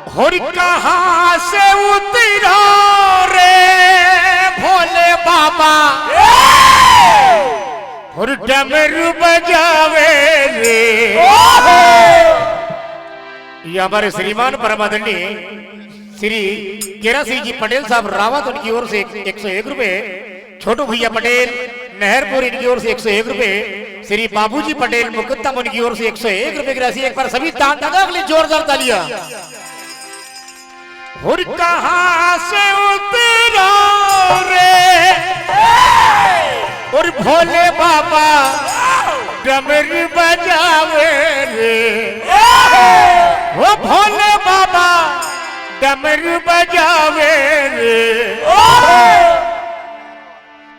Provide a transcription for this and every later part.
और कहां से उतरा रे भोले बाबा और डमरू बजावे रे। ये हमारे श्रीमान परमादरणीय श्री केरा सिंह जी पटेल साहब रावत उनकी ओर से 101 रुपए, छोटू भैया पटेल नहरपुर इनकी ओर से 101 रुपए, श्री बाबूजी पटेल मुकद्दम उनकी ओर से 101 रुपए की राशि। एक बार सभी दादा के लिए जोरदार तालियां। और कहां से उतरा रे और भोले बाबा डमरू बजावे रे। वो भोले बाबा डमरू बजावे रे।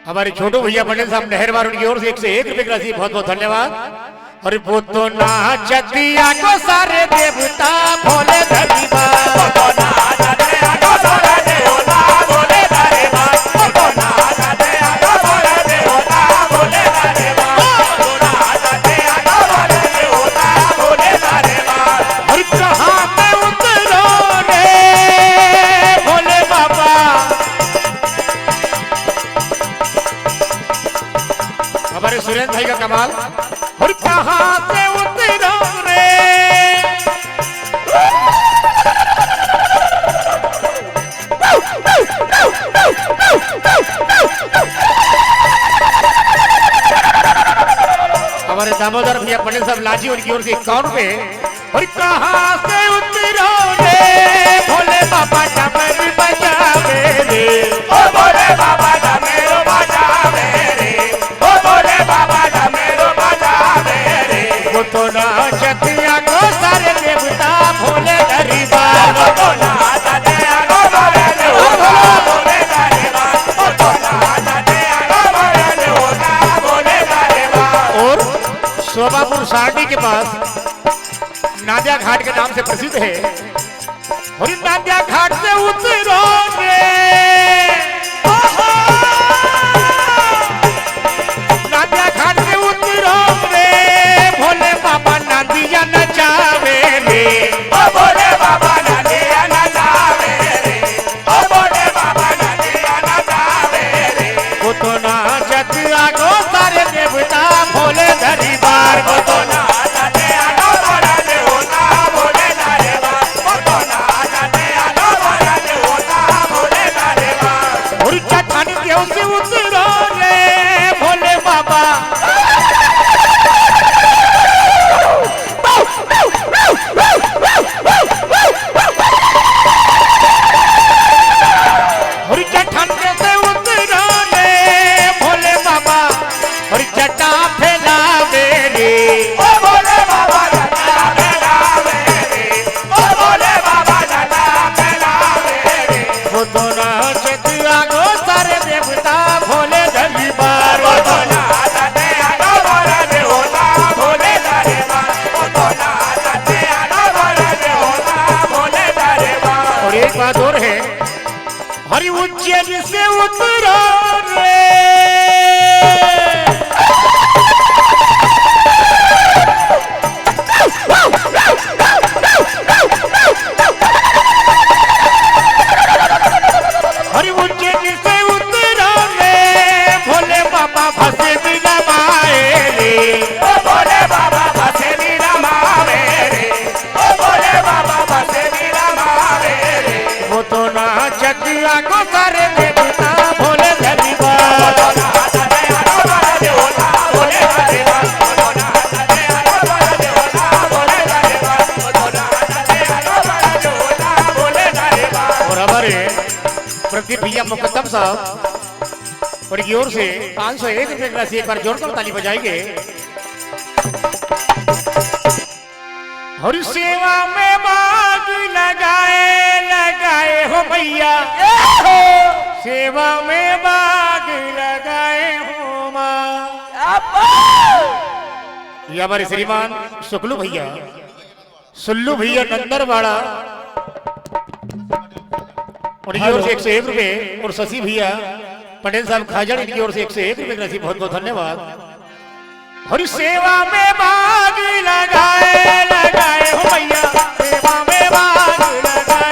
हमारे छोटू भैया पटेल साहब नहरवार उनकी ओर से 101 रुपए की राशि, बहुत बहुत धन्यवाद। और वो तो नाचतिया को सारे देवता भोले धरीबा, वो तो नाचतिया को सारे देवता भोले धरीबा, वो तो नाचतिया को सारे देवता भोले धरीबा, वो तो नाचतिया को सारे देवता भोले धरीबा। और कहां पे उतरो रे भोले बाबा, हमारे सुरेंद्र भाई का कमाल। और कहां से उतरो रे हमारे दामोदर भैया पटेल साहब लाजी उनकी ओर से 51 रुपए। और कहां से उतरो रे भोले बाबा डमरू बजावे रे। ओ भोले बाबा डमरू बजावे रे, ओ भोले बाबा डमरू बजावे रे। वो तो नाचतिया को सारे देवता भोले धरीबा, वो तो नाचतिया को सारे देवता भोले धरीबा, वो तो नाचतिया को सारे देवता भोले धरीबा। और शोभापुर सारडी के पास नादिया घाट के नाम से प्रसिद्ध है। और नादिया घाट से उतरो रे नादिया घाट से उतरो रे भोले बाबा नादिया नचावे रे। ओ भोले बाबा नादिया नचावे रे, ओ भोले बाबा नादिया नचावे रे। वो तो नाचतिया को सारे देवता भोले धरीबा, वो तो नाचतिया को सारे देवता भोले धरीबा, वो तो नाचतिया को सारे देवता भोले धरीबा। और चट्टानी देव से उतरो रे भोले बाबा, और चट्टानी से उतरो रे भोले बाबा और जटा फैलावे रे। ओ भोले बाबा जटा फैलावे रे, ओ भोले बाबा जटा फैलावे रे। वो तो नाचतिया को सारे देवता भोले धरीबा, वो तो नाचतिया को सारे देवता भोले धरीबा, वो तो नाचतिया को सारे देवता भोले धरीबा। और एक बात और है, हरि उज्जैन से उतरो रे हरि उज्जैन से उतरो रे भोले बाबा फंसे भी रमाए रे। ओ भोले बाबा फंसे भी रमावे रे, ओ भोले बाबा फंसे भी रमावे रे। वो तो नाचतिया को सारे देवता भोले धरीबा, वो तो नाचतिया को सारे देवता भोले धरीबा, वो तो नाचतिया को सारे देवता भोले धरीबा, वो तो नाचतिया को सारे देवता भोले धरीबा। और हमारे प्रदीप भैया मुकद्दम साहब और की ओर से 501 रुपए की राशि, एक बार जोरदार ताली बजाएंगे। और सेवा में बाग लगाए लगाए हो भैया, सेवा में बाग लगाए हो माँ। ये हमारे श्रीमान शुक्लू भैया, सुल्लू भैया नंदरवाड़ा और की ओर से 101 रुपए। और शशि भैया पटेल साहब खाजड़ इनकी ओर से 101 रुपए की राशि, बहुत बहुत धन्यवाद। और सेवा में बाग लगाए लगाए हो भैया, सेवा में बाग लगाए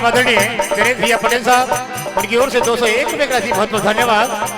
परम आदरणीय दिनेश भैया पटेल साहब, उनकी ओर से 201 रुपए का राशि बहुत बहुत धन्यवाद।